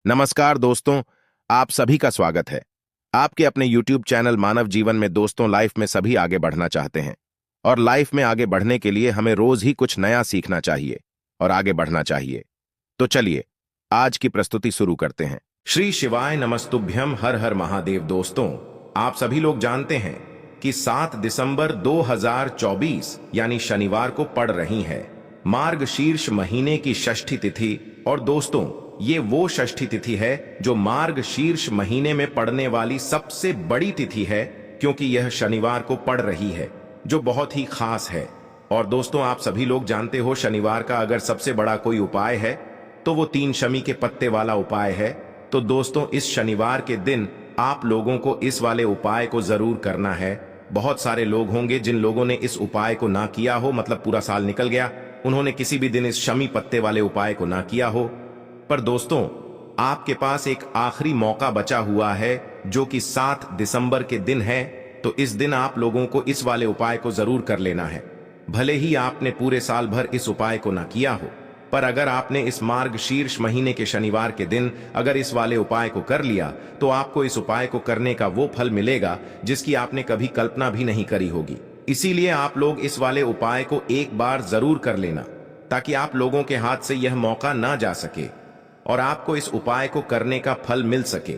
नमस्कार दोस्तों, आप सभी का स्वागत है। आपके अपने YouTube चैनल मानव जीवन में दोस्तों लाइफ में सभी आगे बढ़ना चाहते हैं और लाइफ में आगे बढ़ने के लिए हमें रोज ही कुछ नया सीखना चाहिए और आगे बढ़ना चाहिए। तो चलिए आज की प्रस्तुति शुरू करते हैं। श्री शिवाय नमस्तुभ्यम हर हर महादेव। दोस्तों, आप सभी लोग जानते हैं कि 7 दिसंबर 2024 यानी शनिवार को पड़ रही है मार्गशीर्ष महीने की षष्ठी तिथि। और दोस्तों, ये वो षष्ठी तिथि है जो मार्गशीर्ष महीने में पड़ने वाली सबसे बड़ी तिथि है, क्योंकि यह शनिवार को पड़ रही है, जो बहुत ही खास है। और दोस्तों, आप सभी लोग जानते हो शनिवार का अगर सबसे बड़ा कोई उपाय है तो वो 3 शमी के पत्ते वाला उपाय है। तो दोस्तों, इस शनिवार के दिन आप लोगों को इस वाले उपाय को जरूर करना है। बहुत सारे लोग होंगे जिन लोगों ने इस उपाय को ना किया हो, मतलब पूरा साल निकल गया, उन्होंने किसी भी दिन इस शमी पत्ते वाले उपाय को ना किया हो। पर दोस्तों, आपके पास एक आखिरी मौका बचा हुआ है जो कि 7 दिसंबर के दिन है। तो इस दिन आप लोगों को इस वाले उपाय को जरूर कर लेना है। भले ही आपने पूरे साल भर इस उपाय को ना किया हो, पर अगर आपने इस मार्गशीर्ष महीने के शनिवार के दिन अगर इस वाले उपाय को कर लिया तो आपको इस उपाय को करने का वो फल मिलेगा जिसकी आपने कभी कल्पना भी नहीं करी होगी। इसीलिए आप लोग इस वाले उपाय को एक बार जरूर कर लेना, ताकि आप लोगों के हाथ से यह मौका ना जा सके और आपको इस उपाय को करने का फल मिल सके।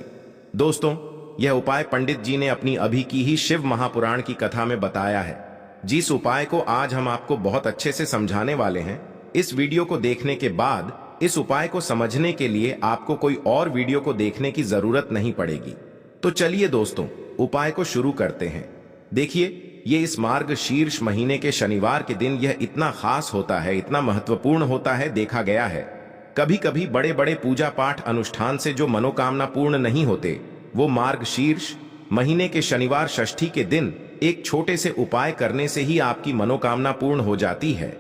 दोस्तों, यह उपाय पंडित जी ने अपनी अभी की ही शिव महापुराण की कथा में बताया है, जिस उपाय को आज हम आपको बहुत अच्छे से समझाने वाले हैं। इस वीडियो को देखने के बाद इस उपाय को समझने के लिए आपको कोई और वीडियो को देखने की जरूरत नहीं पड़ेगी। तो चलिए दोस्तों, उपाय को शुरू करते हैं। देखिए, ये इस मार्गशीर्ष महीने के शनिवार के दिन यह इतना खास होता है, इतना महत्वपूर्ण होता है। देखा गया है कभी कभी बड़े बड़े पूजा पाठ अनुष्ठान से जो मनोकामना पूर्ण नहीं होते, वो मार्गशीर्ष महीने के शनिवार षष्ठी के दिन एक छोटे से उपाय करने से ही आपकी मनोकामना पूर्ण हो जाती है।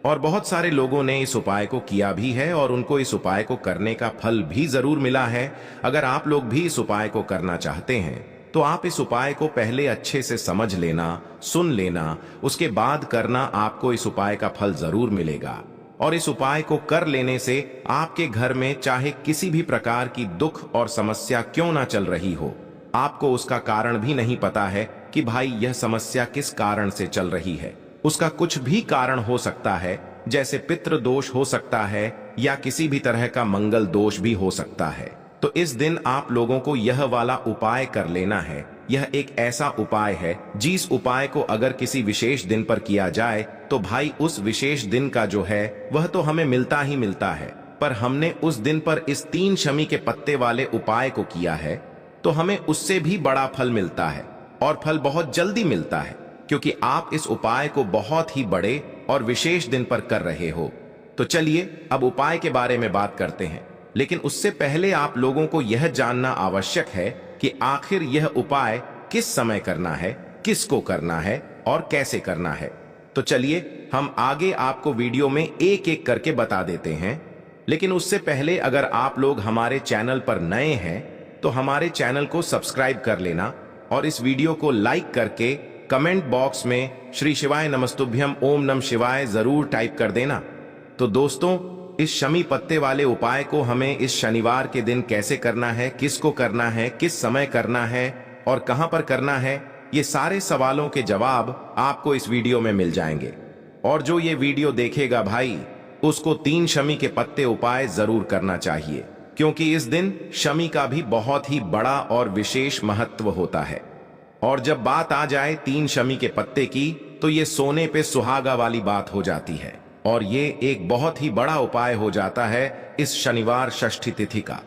और बहुत सारे लोगों ने इस उपाय को किया भी है और उनको इस उपाय को करने का फल भी जरूर मिला है। अगर आप लोग भी इस उपाय को करना चाहते हैं तो आप इस उपाय को पहले अच्छे से समझ लेना, सुन लेना, उसके बाद करना। आपको इस उपाय का फल जरूर मिलेगा। और इस उपाय को कर लेने से आपके घर में चाहे किसी भी प्रकार की दुख और समस्या क्यों ना चल रही हो, आपको उसका कारण भी नहीं पता है कि भाई यह समस्या किस कारण से चल रही है। उसका कुछ भी कारण हो सकता है, जैसे पितृ दोष हो सकता है या किसी भी तरह का मंगल दोष भी हो सकता है। तो इस दिन आप लोगों को यह वाला उपाय कर लेना है। यह एक ऐसा उपाय है जिस उपाय को अगर किसी विशेष दिन पर किया जाए तो भाई उस विशेष दिन का जो है वह तो हमें मिलता ही मिलता है, पर हमने उस दिन पर इस 3 शमी के पत्ते वाले उपाय को किया है तो हमें उससे भी बड़ा फल मिलता है। और फल बहुत जल्दी मिलता है, क्योंकि आप इस उपाय को बहुत ही बड़े और विशेष दिन पर कर रहे हो। तो चलिए अब उपाय के बारे में बात करते हैं, लेकिन उससे पहले आप लोगों को यह जानना आवश्यक है कि आखिर यह उपाय किस समय करना है, किसको करना है और कैसे करना है। तो चलिए हम आगे आपको वीडियो में एक एक करके बता देते हैं। लेकिन उससे पहले अगर आप लोग हमारे चैनल पर नए हैं तो हमारे चैनल को सब्सक्राइब कर लेना और इस वीडियो को लाइक करके कमेंट बॉक्स में श्री शिवाय नमस्तुभ्यम ओम नमः शिवाय जरूर टाइप कर देना। तो दोस्तों, इस शमी पत्ते वाले उपाय को हमें इस शनिवार के दिन कैसे करना है, किसको करना है, किस समय करना है और कहां पर करना है, ये सारे सवालों के जवाब आपको इस वीडियो में मिल जाएंगे। और जो ये वीडियो देखेगा भाई, उसको 3 शमी के पत्ते उपाय जरूर करना चाहिए, क्योंकि इस दिन शमी का भी बहुत ही बड़ा और विशेष महत्व होता है। और जब बात आ जाए 3 शमी के पत्ते की, तो ये सोने पे सुहागा वाली बात हो जाती है और ये एक बहुत ही बड़ा उपाय हो जाता है इस शनिवार षष्ठी तिथि का।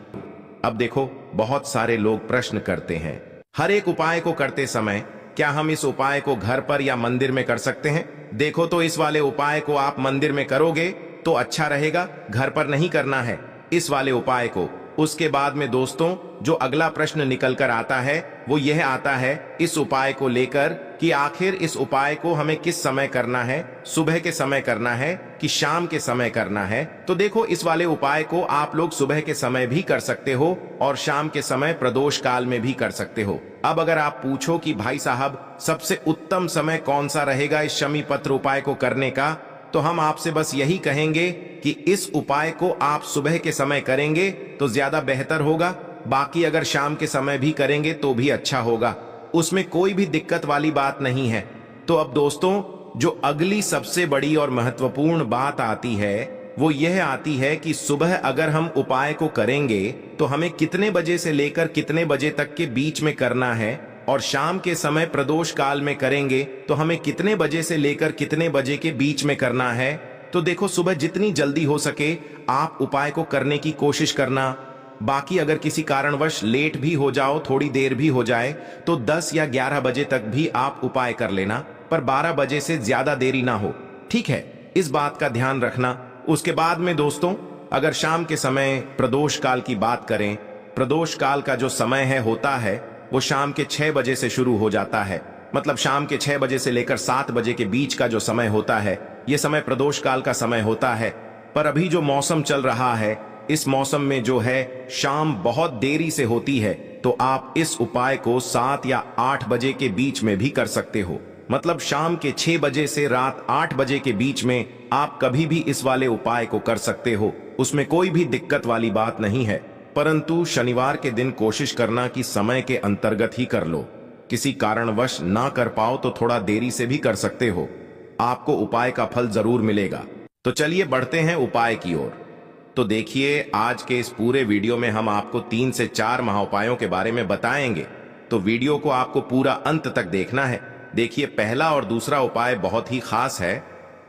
अब देखो, बहुत सारे लोग प्रश्न करते हैं, हर एक उपाय को करते समय क्या हम इस उपाय को घर पर या मंदिर में कर सकते हैं? देखो, तो इस वाले उपाय को आप मंदिर में करोगे तो अच्छा रहेगा, घर पर नहीं करना है इस वाले उपाय को। उसके बाद में दोस्तों, जो अगला प्रश्न निकल कर आता है वो यह आता है इस उपाय को लेकर कि आखिर इस उपाय को हमें किस समय करना है, सुबह के समय करना है कि शाम के समय करना है। तो देखो, इस वाले उपाय को आप लोग सुबह के समय भी कर सकते हो और शाम के समय प्रदोष काल में भी कर सकते हो। अब अगर आप पूछो कि भाई साहब सबसे उत्तम समय कौन सा रहेगा इस शमी पत्र उपाय को करने का, तो हम आपसे बस यही कहेंगे कि इस उपाय को आप सुबह के समय करेंगे तो ज्यादा बेहतर होगा। बाकी अगर शाम के समय भी करेंगे तो भी अच्छा होगा, उसमें कोई भी दिक्कत वाली बात नहीं है। तो अब दोस्तों, जो अगली सबसे बड़ी और महत्वपूर्ण बात आती है वो यह आती है कि सुबह अगर हम उपाय को करेंगे तो हमें कितने बजे से लेकर कितने बजे तक के बीच में करना है, और शाम के समय प्रदोष काल में करेंगे तो हमें कितने बजे से लेकर कितने बजे के बीच में करना है। तो देखो, सुबह जितनी जल्दी हो सके आप उपाय को करने की कोशिश करना। बाकी अगर किसी कारणवश लेट भी हो जाओ, थोड़ी देर भी हो जाए, तो 10 या 11 बजे तक भी आप उपाय कर लेना, पर 12 बजे से ज्यादा देरी ना हो, ठीक है? इस बात का ध्यान रखना। उसके बाद में दोस्तों, अगर शाम के समय प्रदोष काल की बात करें, प्रदोष काल का जो समय होता है वो शाम के 6 बजे से शुरू हो जाता है। मतलब शाम के 6 बजे से लेकर 7 बजे के बीच का जो समय होता है, ये समय प्रदोष काल का समय होता है। पर अभी जो मौसम चल रहा है, इस मौसम में जो है शाम बहुत देरी से होती है, तो आप इस उपाय को 7 या 8 बजे के बीच में भी कर सकते हो। मतलब शाम के 6 बजे से रात 8 बजे के बीच में आप कभी भी इस वाले उपाय को कर सकते हो, उसमें कोई भी दिक्कत वाली बात नहीं है। परंतु शनिवार के दिन कोशिश करना कि समय के अंतर्गत ही कर लो। किसी कारणवश ना कर पाओ तो थोड़ा देरी से भी कर सकते हो, आपको उपाय का फल जरूर मिलेगा। तो चलिए बढ़ते हैं उपाय की ओर। तो देखिए, आज के इस पूरे वीडियो में हम आपको 3 से 4 महाउपायों के बारे में बताएंगे, तो वीडियो को आपको पूरा अंत तक देखना है। देखिए, पहला और दूसरा उपाय बहुत ही खास है,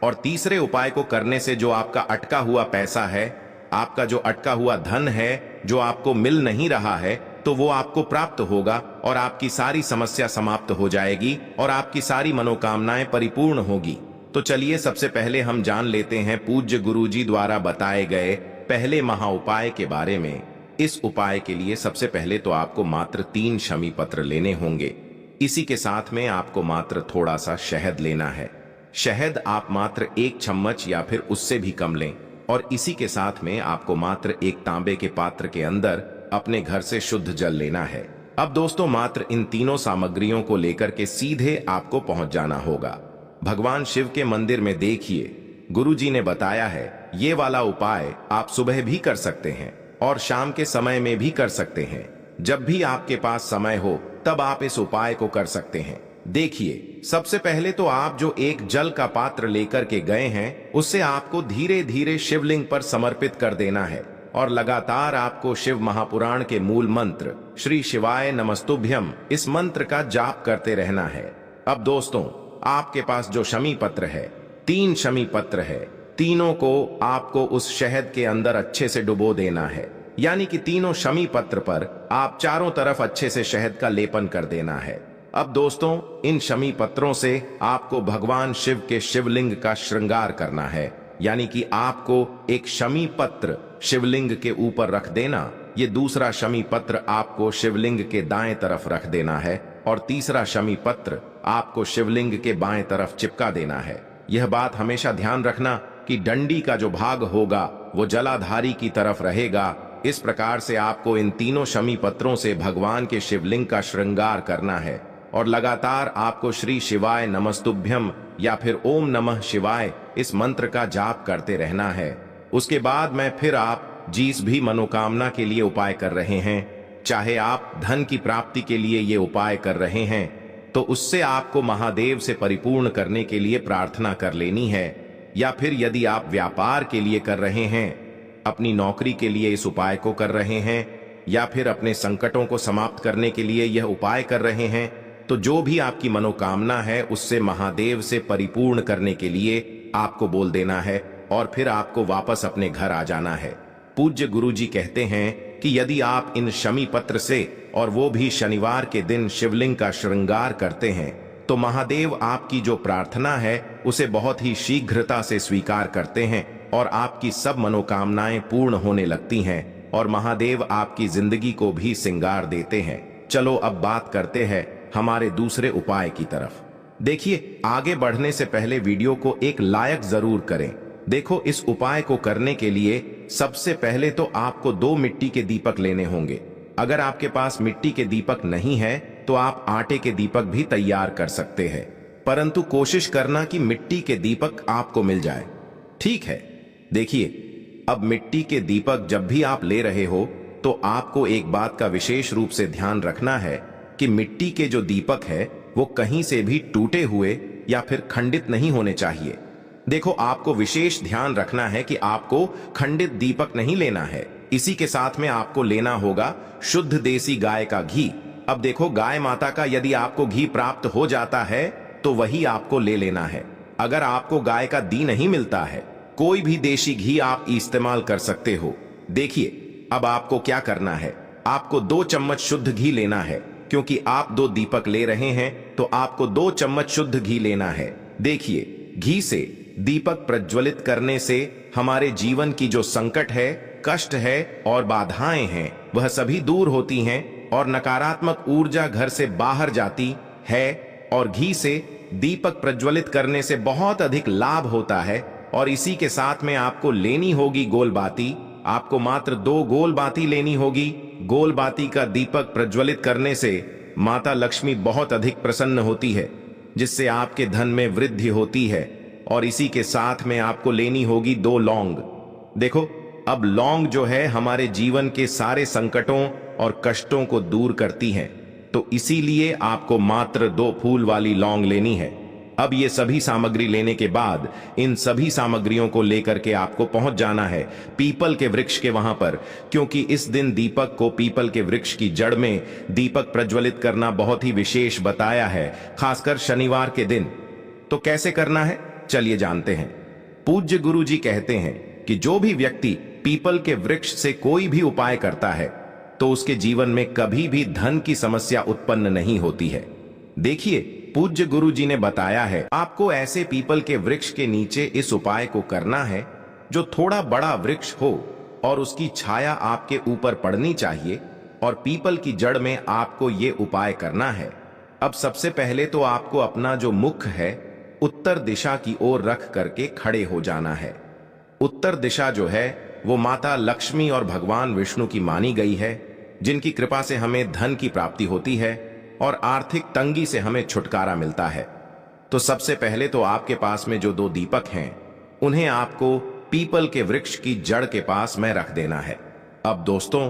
और तीसरे उपाय को करने से जो आपका अटका हुआ पैसा है, आपका जो अटका हुआ धन है, जो आपको मिल नहीं रहा है, तो वो आपको प्राप्त होगा और आपकी सारी समस्या समाप्त हो जाएगी और आपकी सारी मनोकामनाएं परिपूर्ण होगी। तो चलिए सबसे पहले हम जान लेते हैं पूज्य गुरुजी द्वारा बताए गए पहले महाउपाय के बारे में। इस उपाय के लिए सबसे पहले तो आपको मात्र 3 शमी पत्र लेने होंगे। इसी के साथ में आपको मात्र थोड़ा सा शहद लेना है। शहद आप मात्र 1 चम्मच या फिर उससे भी कम लें, और इसी के साथ में आपको मात्र एक तांबे के पात्र के अंदर अपने घर से शुद्ध जल लेना है। अब दोस्तों, मात्र इन तीनों सामग्रियों को लेकर के सीधे आपको पहुंच जाना होगा भगवान शिव के मंदिर में। देखिए, गुरुजी ने बताया है ये वाला उपाय आप सुबह भी कर सकते हैं और शाम के समय में भी कर सकते हैं। जब भी आपके पास समय हो तब आप इस उपाय को कर सकते हैं। देखिए, सबसे पहले तो आप जो एक जल का पात्र लेकर के गए हैं, उससे आपको धीरे धीरे शिवलिंग पर समर्पित कर देना है, और लगातार आपको शिव महापुराण के मूल मंत्र श्री शिवाय नमस्तुभ्यम, इस मंत्र का जाप करते रहना है। अब दोस्तों, आपके पास जो शमी पत्र है, 3 शमी पत्र है, तीनों को आपको उस शहद के अंदर अच्छे से डुबो देना है। यानी कि तीनों शमी पत्र पर आप चारों तरफ अच्छे से शहद का लेपन कर देना है। अब दोस्तों, इन शमी पत्रों से आपको भगवान शिव के शिवलिंग का श्रृंगार करना है। यानी कि आपको एक शमी पत्र शिवलिंग के ऊपर रख देना, ये दूसरा शमी पत्र आपको शिवलिंग के दाएं तरफ रख देना है, और तीसरा शमी पत्र आपको शिवलिंग के बाएं तरफ चिपका देना है। यह बात हमेशा ध्यान रखना कि डंडी का जो भाग होगा वो जलाधारी की तरफ रहेगा। इस प्रकार से आपको इन तीनों शमी पत्रों से भगवान के शिवलिंग का श्रृंगार करना है, और लगातार आपको श्री शिवाय नमस्तुभ्यम या फिर ओम नमः शिवाय इस मंत्र का जाप करते रहना है। उसके बाद में फिर आप जिस भी मनोकामना के लिए उपाय कर रहे हैं, चाहे आप धन की प्राप्ति के लिए ये उपाय कर रहे हैं, तो उससे आपको महादेव से परिपूर्ण करने के लिए प्रार्थना कर लेनी है। या फिर यदि आप व्यापार के लिए कर रहे हैं, अपनी नौकरी के लिए इस उपाय को कर रहे हैं, या फिर अपने संकटों को समाप्त करने के लिए यह उपाय कर रहे हैं, तो जो भी आपकी मनोकामना है उससे महादेव से परिपूर्ण करने के लिए आपको बोल देना है, और फिर आपको वापस अपने घर आ जाना है। पूज्य गुरुजी कहते हैं कि यदि आप इन शमी पत्र से, और वो भी शनिवार के दिन, शिवलिंग का श्रृंगार करते हैं, तो महादेव आपकी जो प्रार्थना है उसे बहुत ही शीघ्रता से स्वीकार करते हैं, और आपकी सब मनोकामनाएं पूर्ण होने लगती हैं, और महादेव आपकी जिंदगी को भी सिंगार देते हैं। चलो अब बात करते हैं हमारे दूसरे उपाय की तरफ। देखिए, आगे बढ़ने से पहले वीडियो को एक लाइक जरूर करें। देखो, इस उपाय को करने के लिए सबसे पहले तो आपको 2 मिट्टी के दीपक लेने होंगे। अगर आपके पास मिट्टी के दीपक नहीं है तो आप आटे के दीपक भी तैयार कर सकते हैं। परंतु कोशिश करना कि मिट्टी के दीपक आपको मिल जाए। ठीक है, देखिए, अब मिट्टी के दीपक जब भी आप ले रहे हो तो आपको एक बात का विशेष रूप से ध्यान रखना है कि मिट्टी के जो दीपक है वो कहीं से भी टूटे हुए या फिर खंडित नहीं होने चाहिए। देखो, आपको विशेष ध्यान रखना है कि आपको खंडित दीपक नहीं लेना है। इसी के साथ में आपको लेना होगा शुद्ध देसी गाय का घी। अब देखो, गाय माता का यदि आपको घी प्राप्त हो जाता है तो वही आपको ले लेना है। अगर आपको गाय का घी नहीं मिलता है, कोई भी देसी घी आप इस्तेमाल कर सकते हो। देखिए, अब आपको क्या करना है, आपको 2 चम्मच शुद्ध घी लेना है। क्योंकि आप 2 दीपक ले रहे हैं तो आपको 2 चम्मच शुद्ध घी लेना है। देखिए, घी से दीपक प्रज्वलित करने से हमारे जीवन की जो संकट है, कष्ट है और बाधाएं हैं, वह सभी दूर होती हैं और नकारात्मक ऊर्जा घर से बाहर जाती है। और घी से दीपक प्रज्वलित करने से बहुत अधिक लाभ होता है। और इसी के साथ में आपको लेनी होगी गोल बाती। आपको मात्र 2 गोल बाती लेनी होगी। गोल बाती का दीपक प्रज्वलित करने से माता लक्ष्मी बहुत अधिक प्रसन्न होती है, जिससे आपके धन में वृद्धि होती है। और इसी के साथ में आपको लेनी होगी 2 लौंग। देखो, अब लौंग जो है हमारे जीवन के सारे संकटों और कष्टों को दूर करती है, तो इसीलिए आपको मात्र 2 फूल वाली लौंग लेनी है। अब ये सभी सामग्री लेने के बाद इन सभी सामग्रियों को लेकर के आपको पहुंच जाना है पीपल के वृक्ष के वहां पर, क्योंकि इस दिन दीपक को पीपल के वृक्ष की जड़ में दीपक प्रज्वलित करना बहुत ही विशेष बताया है, खासकर शनिवार के दिन। तो कैसे करना है, चलिए जानते हैं। पूज्य गुरु जी कहते हैं कि जो भी व्यक्ति पीपल के वृक्ष से कोई भी उपाय करता है तो उसके जीवन में कभी भी धन की समस्या उत्पन्न नहीं होती है। देखिए, पूज्य गुरु जी ने बताया है आपको ऐसे पीपल के वृक्ष के नीचे इस उपाय को करना है जो थोड़ा बड़ा वृक्ष हो और उसकी छाया आपके ऊपर पड़नी चाहिए, और पीपल की जड़ में आपको ये उपाय करना है। अब सबसे पहले तो आपको अपना जो मुख है उत्तर दिशा की ओर रख करके खड़े हो जाना है। उत्तर दिशा जो है वो माता लक्ष्मी और भगवान विष्णु की मानी गई है, जिनकी कृपा से हमें धन की प्राप्ति होती है और आर्थिक तंगी से हमें छुटकारा मिलता है। तो सबसे पहले तो आपके पास में जो 2 दीपक हैं उन्हें आपको पीपल के वृक्ष की जड़ के पास में रख देना है। अब दोस्तों,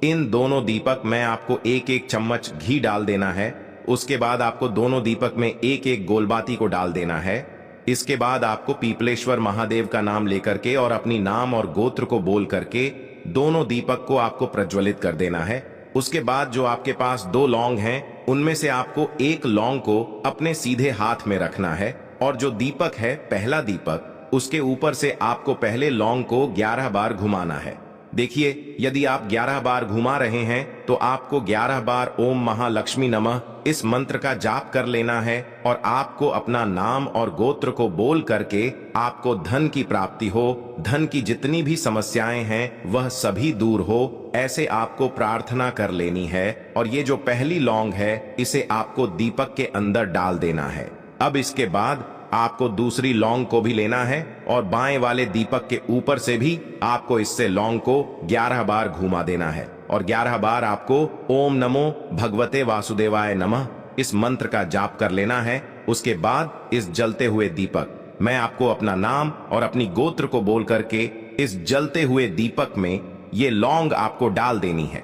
इन दोनों दीपक में आपको 1-1 चम्मच घी डाल देना है। उसके बाद आपको दोनों दीपक में 1-1 गोलबाती को डाल देना है। इसके बाद आपको पीपलेश्वर महादेव का नाम लेकर के और अपनी नाम और गोत्र को बोल करके दोनों दीपक को आपको प्रज्वलित कर देना है। उसके बाद जो आपके पास 2 लौंग हैं, उनमें से आपको 1 लौंग को अपने सीधे हाथ में रखना है, और जो दीपक है, पहला दीपक, उसके ऊपर से आपको पहले लौंग को 11 बार घुमाना है। देखिए, यदि आप 11 बार घुमा रहे हैं तो आपको 11 बार ओम महालक्ष्मी नमः इस मंत्र का जाप कर लेना है, और आपको अपना नाम और गोत्र को बोल करके आपको धन की प्राप्ति हो, धन की जितनी भी समस्याएं हैं वह सभी दूर हो, ऐसे आपको प्रार्थना कर लेनी है। और ये जो पहली लौंग है इसे आपको दीपक के अंदर डाल देना है। अब इसके बाद आपको दूसरी लौंग को भी लेना है और बाएं वाले दीपक के ऊपर से भी आपको इससे लौंग को 11 बार घुमा देना है, और 11 बार आपको ओम नमो भगवते वासुदेवाय नमः इस मंत्र का जाप कर लेना है। उसके बाद इस जलते हुए दीपक मैं आपको अपना नाम और अपनी गोत्र को बोल करके इस जलते हुए दीपक में ये लौंग आपको डाल देनी है।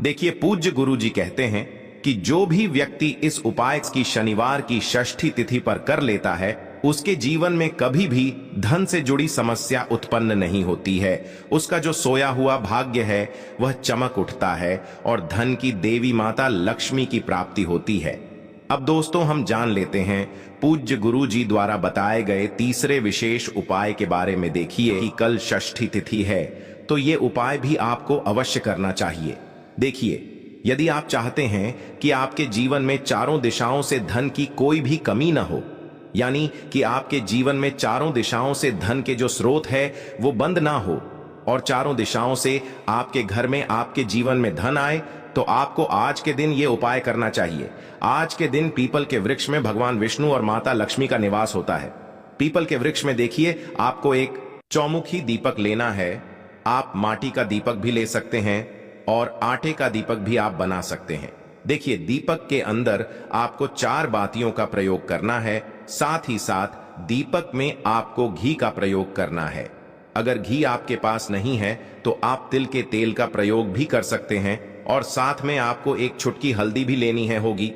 देखिए, पूज्य गुरु जी कहते हैं कि जो भी व्यक्ति इस उपाय की शनिवार की षष्ठी तिथि पर कर लेता है उसके जीवन में कभी भी धन से जुड़ी समस्या उत्पन्न नहीं होती है। उसका जो सोया हुआ भाग्य है वह चमक उठता है और धन की देवी माता लक्ष्मी की प्राप्ति होती है। अब दोस्तों, हम जान लेते हैं पूज्य गुरु जी द्वारा बताए गए तीसरे विशेष उपाय के बारे में। देखिए कि कल षष्ठी तिथि है तो ये उपाय भी आपको अवश्य करना चाहिए। देखिए, यदि आप चाहते हैं कि आपके जीवन में चारों दिशाओं से धन की कोई भी कमी न हो, यानी कि आपके जीवन में चारों दिशाओं से धन के जो स्रोत है वो बंद ना हो और चारों दिशाओं से आपके घर में, आपके जीवन में धन आए, तो आपको आज के दिन ये उपाय करना चाहिए। आज के दिन पीपल के वृक्ष में भगवान विष्णु और माता लक्ष्मी का निवास होता है। पीपल के वृक्ष में देखिए, आपको एक चौमुखी दीपक लेना है। आप माटी का दीपक भी ले सकते हैं और आटे का दीपक भी आप बना सकते हैं। देखिए, दीपक के अंदर आपको 4 बातियों का प्रयोग करना है। साथ ही साथ दीपक में आपको घी का प्रयोग करना है। अगर घी आपके पास नहीं है तो आप तिल के तेल का प्रयोग भी कर सकते हैं और साथ में आपको एक चुटकी हल्दी भी लेनी है होगी।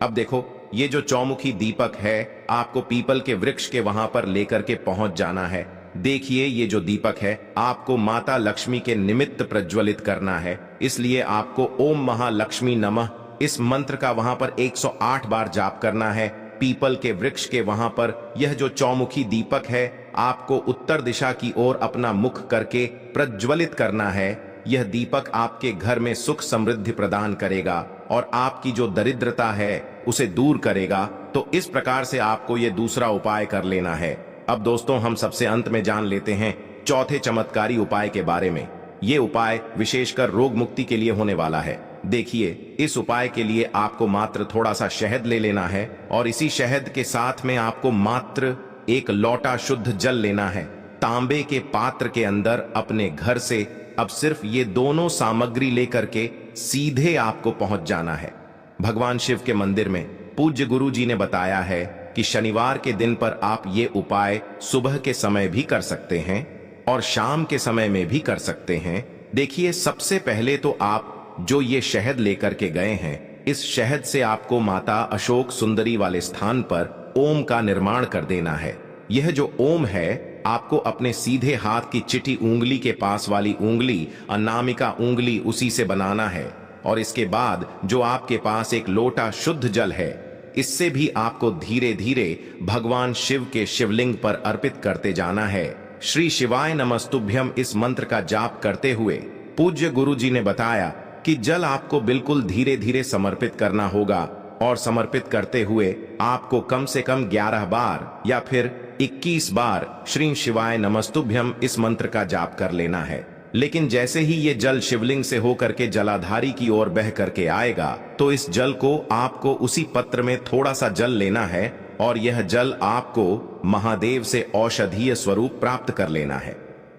अब देखो, ये जो चौमुखी दीपक है आपको पीपल के वृक्ष के वहां पर लेकर के पहुंच जाना है। देखिए, ये जो दीपक है आपको माता लक्ष्मी के निमित्त प्रज्वलित करना है, इसलिए आपको ओम महालक्ष्मी नमः इस मंत्र का वहां पर 108 बार जाप करना है। पीपल के वृक्ष के वहां पर यह जो चौमुखी दीपक है आपको उत्तर दिशा की ओर अपना मुख करके प्रज्वलित करना है। यह दीपक आपके घर में सुख समृद्धि प्रदान करेगा और आपकी जो दरिद्रता है उसे दूर करेगा। तो इस प्रकार से आपको यह दूसरा उपाय कर लेना है। अब दोस्तों, हम सबसे अंत में जान लेते हैं चौथे चमत्कारी उपाय के बारे में। ये उपाय विशेषकर रोग मुक्ति के लिए होने वाला है। देखिए, इस उपाय के लिए आपको मात्र थोड़ा सा शहद ले लेना है और इसी शहद के साथ में आपको मात्र एक लोटा शुद्ध जल लेना है। तांबे के पात्र के अंदर अपने घर से अब सिर्फ ये दोनों सामग्री लेकर के सीधे आपको पहुंच जाना है भगवान शिव के मंदिर में। पूज्य गुरु जी ने बताया है कि शनिवार के दिन पर आप ये उपाय सुबह के समय भी कर सकते हैं और शाम के समय में भी कर सकते हैं। देखिए, सबसे पहले तो आप जो ये शहद लेकर के गए हैं, इस शहद से आपको माता अशोक सुंदरी वाले स्थान पर ओम का निर्माण कर देना है। यह जो ओम है आपको अपने सीधे हाथ की चिटी उंगली के पास वाली उंगली, अनामिका उंगली, उसी से बनाना है। और इसके बाद जो आपके पास एक लोटा शुद्ध जल है, इससे भी आपको धीरे धीरे भगवान शिव के शिवलिंग पर अर्पित करते जाना है। श्री शिवाय नमस्तुभ्यम इस मंत्र का जाप करते हुए पूज्य गुरु जी ने बताया कि जल आपको बिल्कुल धीरे धीरे समर्पित करना होगा और समर्पित करते हुए आपको कम से कम 11 बार या फिर 21 बार श्री शिवाय नमस्तुभ्यम इस मंत्र का जाप कर लेना है। लेकिन जैसे ही ये जल शिवलिंग से होकर के जलाधारी की ओर बह करके आएगा तो इस जल को आपको उसी पत्र में थोड़ा सा जल लेना है और यह जल आपको महादेव से औषधीय स्वरूप प्राप्त कर लेना है।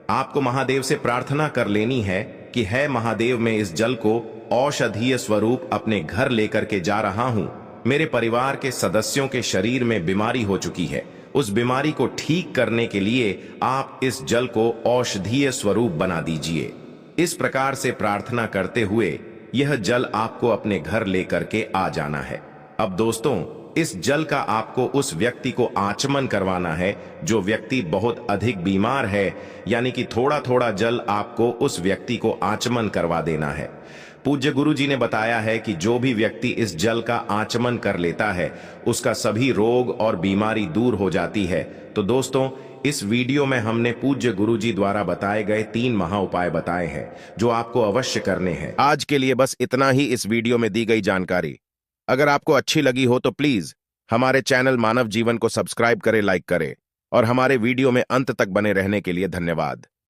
आपको महादेव से प्रार्थना कर लेनी है कि है महादेव, मैं इस जल को औषधीय स्वरूप अपने घर लेकर के जा रहा हूं। मेरे परिवार के सदस्यों के शरीर में बीमारी हो चुकी है, उस बीमारी को ठीक करने के लिए आप इस जल को औषधीय स्वरूप बना दीजिए। इस प्रकार से प्रार्थना करते हुए यह जल आपको अपने घर लेकर के आ जाना है। अब दोस्तों, इस जल का आपको उस व्यक्ति को आचमन करवाना है जो व्यक्ति बहुत अधिक बीमार है, यानी कि थोड़ा थोड़ा जल आपको उस व्यक्ति को आचमन करवा देना है। पूज्य गुरु जी ने बताया है कि जो भी व्यक्ति इस जल का आचमन कर लेता है उसका सभी रोग और बीमारी दूर हो जाती है। तो दोस्तों, इस वीडियो में हमने पूज्य गुरु जी द्वारा बताए गए 3 महा उपाय बताए हैं जो आपको अवश्य करने हैं। आज के लिए बस इतना ही इस वीडियो में दी गई जानकारी। अगर आपको अच्छी लगी हो तो प्लीज हमारे चैनल मानव जीवन को सब्सक्राइब करें, लाइक करें और हमारे वीडियो में अंत तक बने रहने के लिए धन्यवाद।